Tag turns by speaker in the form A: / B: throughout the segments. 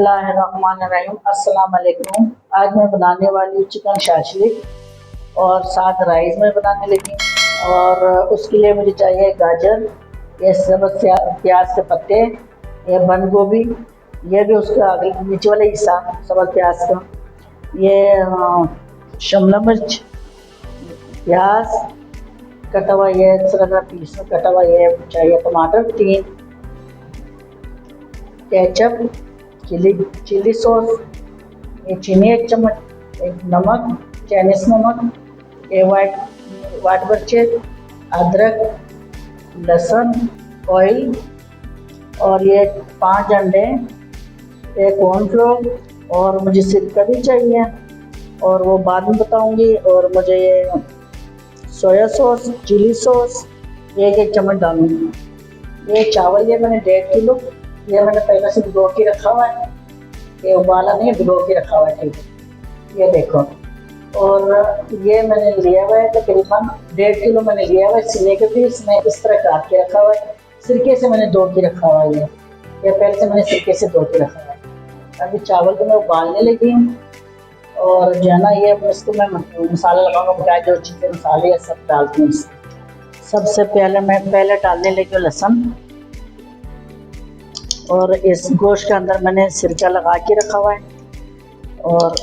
A: बिस्मिल्लाहिर्रहमानिर्रहीम। अस्सलाम वालेकुम। आज मैं बनाने वाली हूँ चिकन शाशलिक और साथ राइस में बनाने लगी हूँ। और उसके लिए मुझे चाहिए गाजर, ये सब्ज़ प्याज के पत्ते, ये बंद गोभी, ये भी उसका आगे नीचे वाला हिस्सा सब्ज़ प्याज का, ये शिमला मिर्च, प्याज कटा हुआ, ये सरगरा पीस में कटा हुआ, ये चाहिए टमाटर 3, केचप, चिली सॉस, ये चीनी 1 चम्मच, एक नमक, चाइनीज नमक, ये वाइट मिर्च, अदरक, लहसुन, ऑयल, और ये 5 अंडे, एक कॉर्नफ्लोर, और मुझे सिरका भी चाहिए और वो बाद में बताऊंगी। और मुझे ये सोया सॉस, चिली सॉस, ये 1 चम्मच डालूंगी। ये चावल, ये मैंने 1.5 किलो, ये मैंने पहले से भिगो के रखा हुआ है, ये उबाला नहीं, भिगो के रखा हुआ है, ठीक है, ये देखो। और ये मैंने लिया हुआ है तकरीबन 1.5 किलो मैंने लिया हुआ है सीने के पीस में, इस तरह काट के रखा हुआ है। सिरके से मैंने धो के रखा हुआ है, ये पहले से मैंने सिरके से धो के रखा हुआ है। अभी चावल को मैं उबालने लगी हूँ और जो है ना, ये इसको मैं मसाला लगाऊंगा, बकाया जो चीज़ें मसाले सब डालती हूँ। सबसे पहले मैं डालने लगी हूँ लहसुन, और इस गोश्त के अंदर मैंने सिरका लगा के रखा हुआ है। और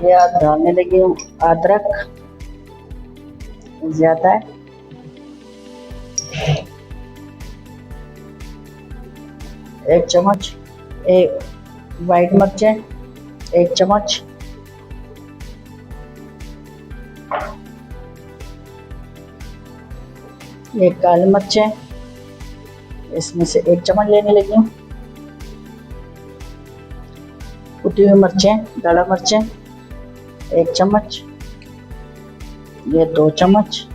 A: ये डालने लगी हूँ अदरक, ज़्यादा है, एक चम्मच, एक वाइट मिर्चें 1 चम्मच, ये काली मिर्चें, इसमें से 1 चम्मच लेने लगी हूँ, कुटी हुई मिर्चें, गाढ़ा मिर्चें 1 चम्मच, ये 2 चम्मच,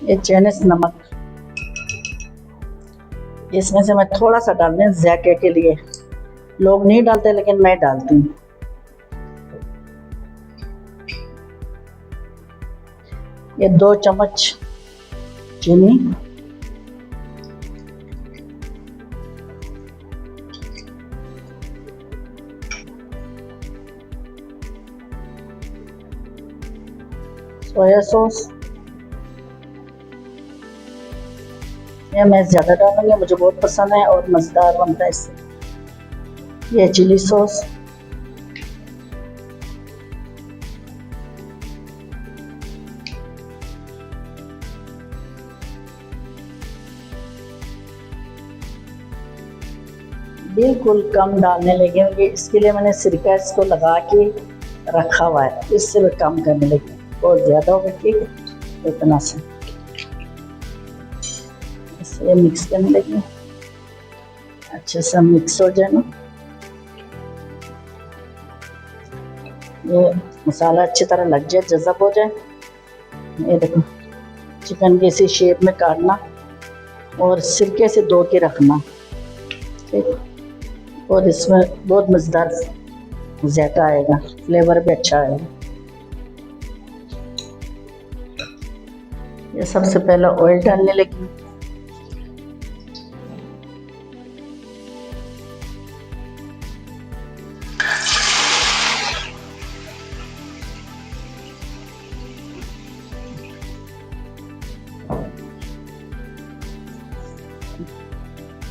A: ये चाइनीज नमक, इसमें से मैं थोड़ा सा डाल दें जायके के लिए। लोग नहीं डालते लेकिन मैं डालती हूँ। ये 2 चम्मच चीनी, सोया सॉस, ये मैं ज़्यादा डालूंगी, मुझे बहुत पसंद है और मज़ेदार बनता है इससे। ये चिली सॉस, बिल्कुल कम डालने लगे होंगे, इसके लिए मैंने सिरका इसको लगा के रखा हुआ है, इससे भी कम करने लगे, बहुत ज़्यादा होगा, ठीक है, इतना से इसे मिक्स करने लगी, अच्छे से मिक्स हो जाए ना, ये मसाला अच्छी तरह लग जाए, जज़ब हो जाए। ये देखो, चिकन की इसी शेप में काटना और सिरके से धो के रखना, ठीक। और इसमें बहुत मज़ेदार जायका आएगा, फ्लेवर भी अच्छा आएगा। ये सबसे पहले ऑयल डालने लगी,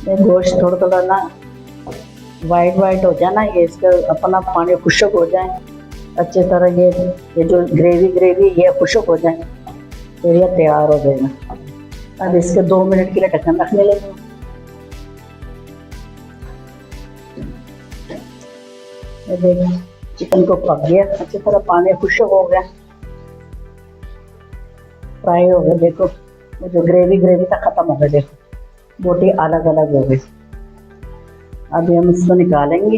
A: ये गोश्त थोड़ा थोड़ा ना वाइट हो जाए ना, ये इसका अपना पानी खुश्क हो जाए अच्छी तरह, ये जो ग्रेवी ये खुश्क हो जाए, फिर ये तैयार हो जाएगा। अब इसके 2 मिनट के लिए ढक्कन रखने लगे। ये देखिए चिकन को पक गया अच्छी तरह, पानी खुश्क हो गया, फ्राई हो गया। देखो वो जो ग्रेवी तक ख़त्म हो गया, देखो बोटी अलग अलग हो गई। अभी हम इसको निकालेंगे।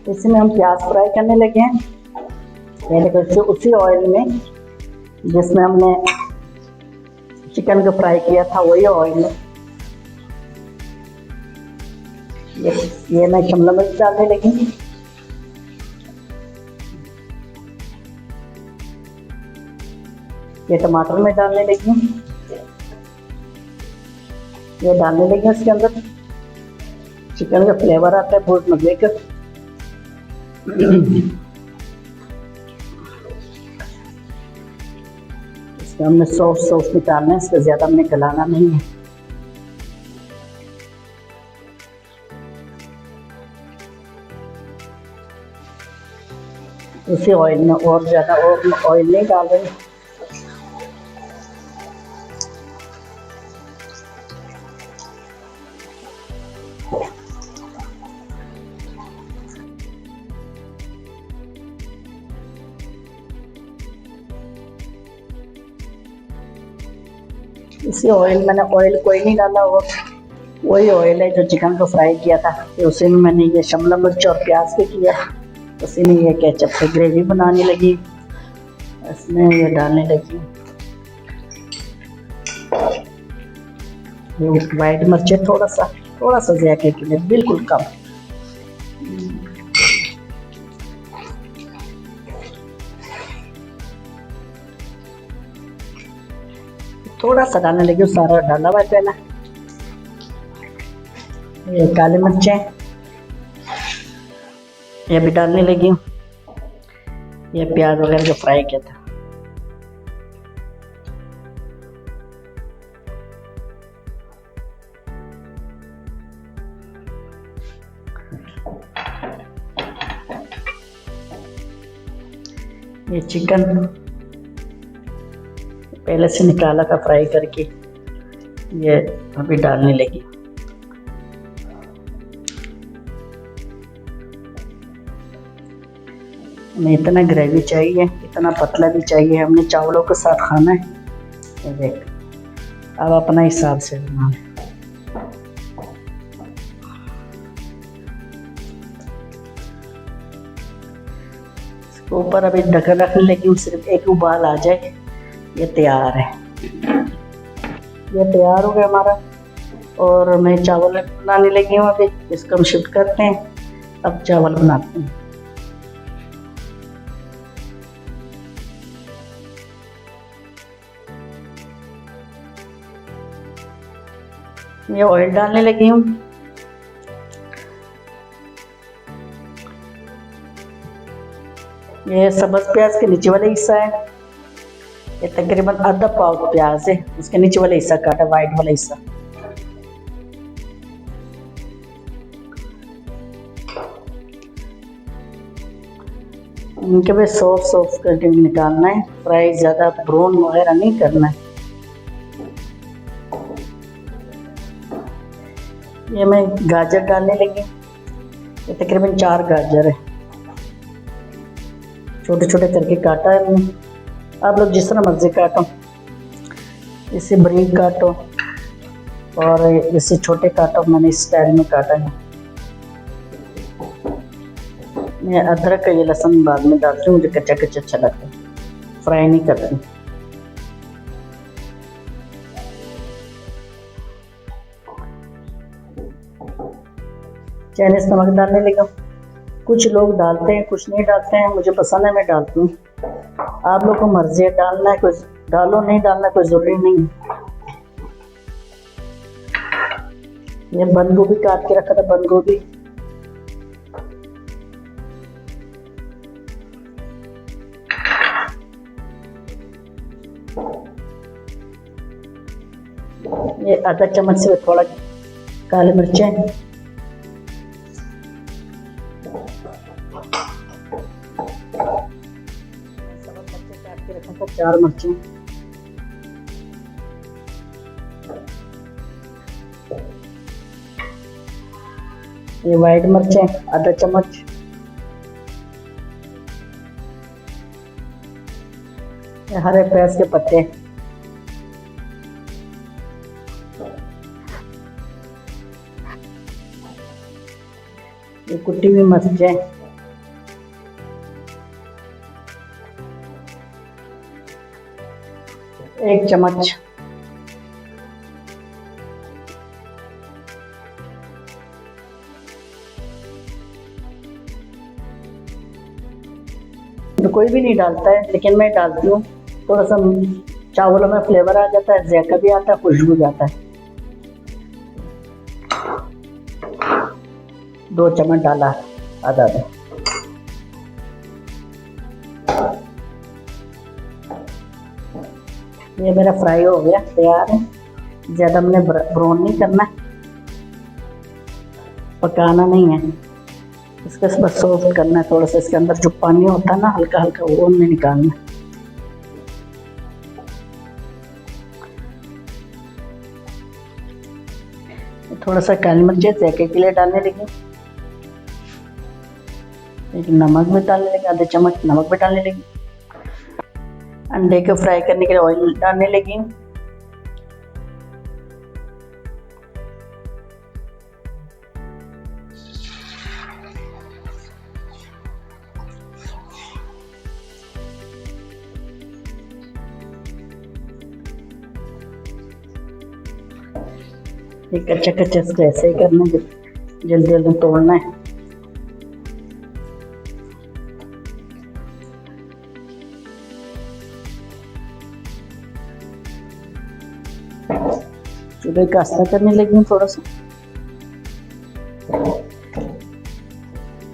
A: इसमें हम प्याज फ्राई करने लगे हैं, पहले तो उसी ऑयल में जिसमें हमने चिकन को फ्राई किया था, वही ऑयल में ये ये मैं शिमला मिर्च डालने लगी। ये टमाटर में डालने लगी हूँ। ये डालने लगी हूँ इसके अंदर। चिकन का फ्लेवर आता है बहुत मजे का। इसमें हमने सॉस सॉस निकालना है, इसका ज्यादा हमने गलाना नहीं है। इसी ऑयल में और ज्यादा और ऑयल नहीं डाल रहे। इसी ऑयल मैंने ऑयल कोई नहीं डाला, और वही ऑयल है जो चिकन को फ्राई किया था, तो उसी में मैंने ये शिमला मिर्च और प्याज भी किया। उसी में ये केचप से ग्रेवी बनाने लगी, इसमें ये डालने लगी ये वाइट मिर्चें थोड़ा सा जायके के लिए बिल्कुल कम। थोड़ा सा डालने लगी, सारा डाला हुआ है पहले। ये काली मिर्चें ये भी डालने लगी हूँ। ये प्याज वगैरह जो फ्राई किया था। ये चिकन पहले से निकाला था फ्राई करके, ये अभी डालने लगी। हमें इतना ग्रेवी चाहिए, इतना पतला भी चाहिए, हमने चावलों के साथ खाना है। ये देख, अब अपना हिसाब से बना। इसके ऊपर अभी ढक्कन रखने लगी हूँ, सिर्फ एक उबाल आ जाए, ये तैयार है। ये तैयार हो गया हमारा, और मैं चावल बनाने लगी हूँ। अभी इसको हम शिफ्ट करते हैं, अब चावल बनाते हैं। ये ऑयल डालने लगी हूँ। ये सब्ज प्याज के नीचे वाला हिस्सा है, ये तकरीबन आधा पाव प्याज है, उसके नीचे वाला हिस्सा काटा, वाइट वाला हिस्सा। इनके भी सॉफ्ट करके निकालना है, फ्राई ज्यादा ब्राउन वगैरह नहीं करना है। ये मैं गाजर डालने लगी, ये तकरीबन 4 गाजर है, छोटे छोटे करके काटा है मैंने। आप लोग जिस तरह मर्जी काटो, इसे बारीक काटो और इसे छोटे काटो, मैंने इस स्टाइल में काटा है। मैं अदरक का ये लहसुन बाद में डालती हूँ, मुझे कच्चा कच्चा अच्छा लगता है, फ्राई नहीं करती। चाइनीज नमक डालने लगा, कुछ लोग डालते हैं कुछ नहीं डालते हैं, मुझे पसंद है मैं डालती हूँ। आप लोग को मर्जी है, डालना है कुछ डालो, नहीं डालना कोई जरूरी नहीं है। ये बंद गोभी काट के रखा था, बंद गोभी ये आधा चम्मच से थोड़ा काली मिर्चें, काट के रखा था 4 मिर्चें, ये वाइट मिर्चें आधा चम्मच, ये हरे प्याज के पत्ते, ये कुटी हुई मिर्चें, 1 चम्मच, तो कोई भी नहीं डालता है, लेकिन मैं डालती हूँ। थोड़ा सा चावलों में फ्लेवर आ जाता है, जायका भी आता है, खुशबू भी आता है। 2 चम्मच डाला, आधा आधा। ये मेरा फ्राई हो गया, तैयार है। ज़्यादा मैंने ब्राउन नहीं करना, पकाना नहीं है, इसको बस सॉफ्ट करना है। थोड़ा सा इसके अंदर जो पानी होता है ना, हल्का हल्का, वो हमने निकालना है। थोड़ा सा काली मिर्च जायके के लिए डालने लगी, एक नमक भी डालने लगी, आधे चम्मच नमक भी डालने लगी। अंडे को फ्राई करने के लिए ऑयल डालने लगी। ये कच्चा कच्चा इसको ऐसे ही करना है, जल्दी जल्दी तोड़ना है। चूल्हे का आस्था करने लगी थोड़ा सा,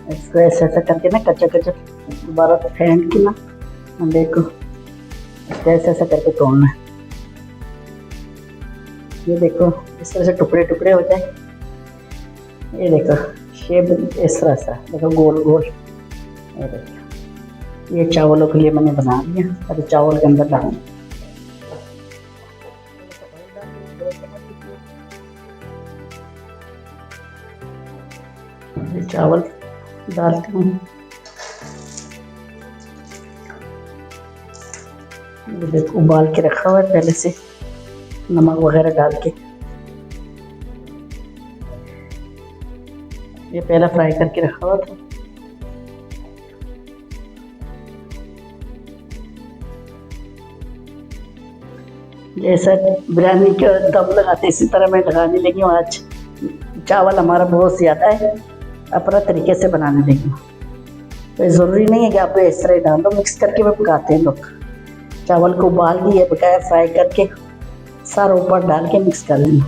A: इसको ऐसे ऐसा करके ना, कच्चा कच्चा दोबारा फेंट के ना अंडे को ऐसे ऐसा करके तोड़ना है। ये देखो इस तरह से टुकड़े टुकड़े हो जाए। ये देखो शेप इस तरह से, देखो गोल गोल। ये देखो, ये चावलों के लिए मैंने बना दिया। अभी चावल के अंदर डालूँ, चावल डालती हूँ। ये देखो उबाल के रखा हुआ है पहले से, नमक वगैरह डाल के। ये पहला फ्राई करके रखा हुआ था। जैसा बिरयानी का दम लगाते इसी तरह मैं लगाने लगी हूँ। आज चावल हमारा बहुत ज़्यादा है, अपना तरीके से बनाने लगी हूँ। तो ज़रूरी नहीं है कि आपको इस तरह ही डाल दो, मिक्स करके भी पकाते हैं लोग। चावल को उबाल दिए, पकाया, फ्राई करके सारा ऊपर डाल के मिक्स कर लेना।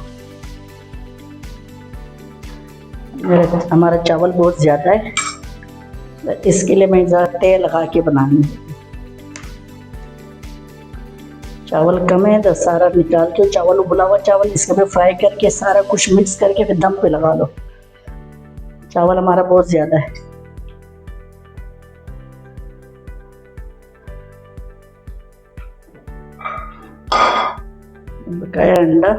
A: हमारा चावल बहुत ज़्यादा है, इसके लिए मैं ज़्यादा तेल लगा के बनानी। चावल कम है तो सारा निकाल के, चावल उबला हुआ चावल इसके में फ्राई करके सारा कुछ मिक्स करके फिर दम पे लगा लो। चावल हमारा बहुत ज़्यादा है। बकाया अंडा,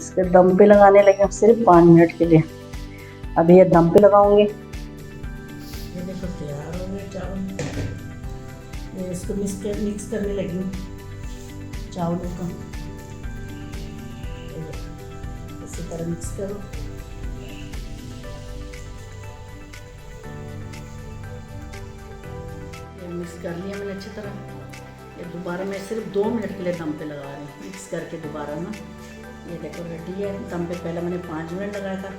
A: इसके दम पे लगाने लगे सिर्फ 5 मिनट के लिए। अभी ये दम पे लगाऊंगी। ये देखो तैयार हो गए चावल। ये इसको मिक्स करने लगी चावलों का। इसी तरह मिक्स करो। ये मिक्स कर लिया मैंने अच्छी तरह। ये दोबारा मैं सिर्फ 2 मिनट के लिए दम पे लगा रही हूँ, मिक्स करके दोबारा ना। ये देखो रेडी है। दम पे पहले मैंने 5 मिनट लगाया था,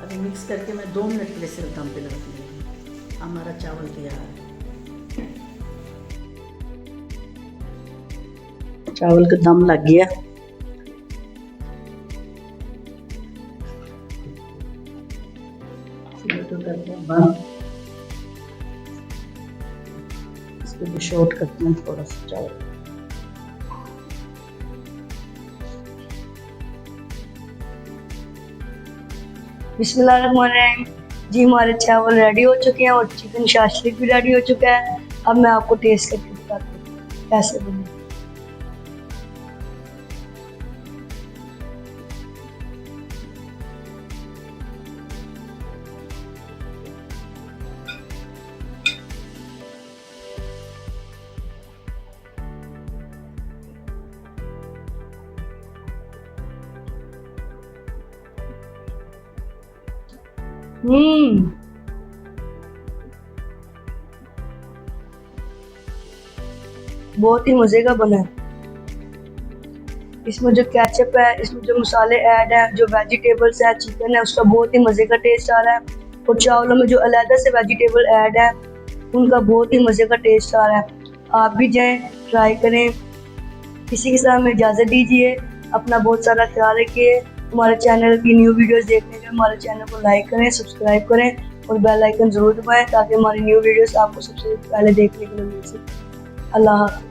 A: अभी मिक्स करके मैं 2 मिनट के लिए सिर्फ दम पे लगा दूँगी। हमारा चावल तैयार है। चावल का दम लग गया। तो करते हैं बंद। इसको भी शॉर्ट करते हैं थोड़ा सा चावल।
B: बिस्मिल्लाहिर्रहमानिर्रहीम। जी हमारे चावल रेडी हो चुके हैं और चिकन शाशलिक भी रेडी हो चुका है। अब मैं आपको टेस्ट करके बताती हूँ कैसे बने। हम्म बहुत ही मजे का बना है। इसमें जो केचप है, इसमें जो मसाले ऐड है, जो वेजिटेबल्स है, चिकन है, उसका बहुत ही मजे का टेस्ट आ रहा है। और चावलों में जो अलग से वेजिटेबल ऐड है, उनका बहुत ही मजे का टेस्ट आ रहा है। आप भी जाएं, ट्राई करें। इसी के साथ में इजाज़त दीजिए। अपना बहुत सारा ख्याल रखिए। हमारे चैनल की न्यू वीडियोस देखने के लिए हमारे चैनल को लाइक करें, सब्सक्राइब करें और बेल आइकन ज़रूर दबाएं ताकि हमारी न्यू वीडियोस आपको सबसे पहले देखने के लिए मिल सके। अल्लाह हाफ़िज़।